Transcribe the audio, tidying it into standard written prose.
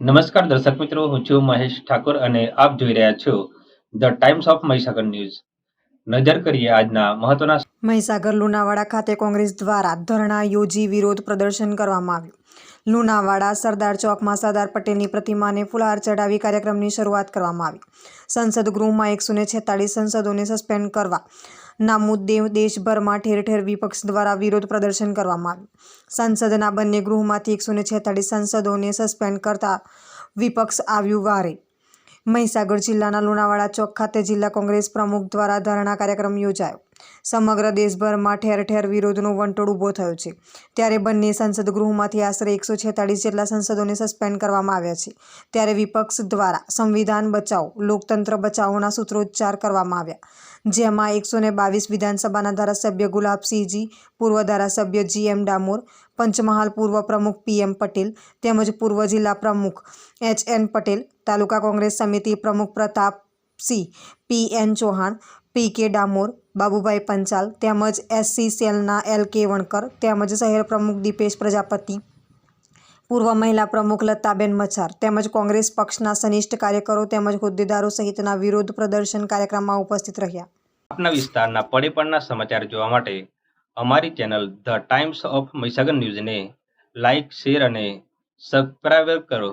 નમસ્કાર દર્શક મિત્રો, હું છું મહેશ ઠાકોર અને આપ જોઈ રહ્યા છો the times of Mahisagar news. નજર કરીએ આજના મહત્વના. મહીસાગર લુણાવાડા ખાતે કોંગ્રેસ દ્વારા ધરણા યોજી વિરોધ પ્રદર્શન કરવામાં આવ્યું. લુણાવાડા સરદાર ચોકમાં સરદાર પટેલની પ્રતિમાને ફુલહાર ચડાવી કાર્યક્રમની શરૂઆત કરવામાં આવી. સંસદ ગૃહમાં 146 સંસદોને સસ્પેન્ડ કરવા ના મુદ્દે દેશભરમાં ઠેર ઠેર વિપક્ષ દ્વારા વિરોધ પ્રદર્શન કરવામાં આવ્યું. સંસદના બંને ગૃહમાંથી 146 સંસદોને સસ્પેન્ડ કરતા વિપક્ષ આવ્યું વારે. મહીસાગર જિલ્લાના લુણાવાડા ચોક ખાતે જિલ્લા કોંગ્રેસ પ્રમુખ દ્વારા ધરણા કાર્યક્રમ યોજાયો. સમગ્ર દેશભરમાં ઠેર ઠેર વિરોધનો વંટોળ ઊભો થયો છે. ત્યારે બંને સંસદ ગૃહમાંથી આશરે 146 જેટલા સંસદોને સસ્પેન્ડ કરવામાં આવ્યા છે. ત્યારે વિપક્ષ દ્વારા સંવિધાન બચાવો, લોકતંત્ર બચાવોના સૂત્રોચ્ચાર કરવામાં આવ્યા. જેમાં 122 વિધાનસભાના ધારાસભ્ય ગુલાબસિંહજી, પૂર્વ ધારાસભ્ય GM ડામોર, પંચમહાલ પૂર્વ પ્રમુખ PM પટેલ તેમજ પૂર્વ જિલ્લા પ્રમુખ HN પટેલ, તાલુકા કોંગ્રેસ સમિતિ પ્રમુખ પ્રતાપસિંહ PN ચૌહાણ, PK ડામોર, બાબુભાઈ પંચાલ તેમજ SC સેલના LK વણકર તેમજ શહેર પ્રમુખ દીપેશ પ્રજાપતિ, પૂર્વ મહિલા પ્રમુખ લતાબેન મચાર તેમજ કોંગ્રેસ પક્ષના સનિષ્ઠ કાર્યકરો તેમજ હોદ્દેદારો સહિતના વિરોધ પ્રદર્શન કાર્યક્રમમાં ઉપસ્થિત રહ્યા. આપના વિસ્તારના પડે પડના સમાચાર જોવા માટે અમારી channel the times of Mahisagar ન્યૂઝને લાઇક, શેર અને સબસ્ક્રાઇબ કરો.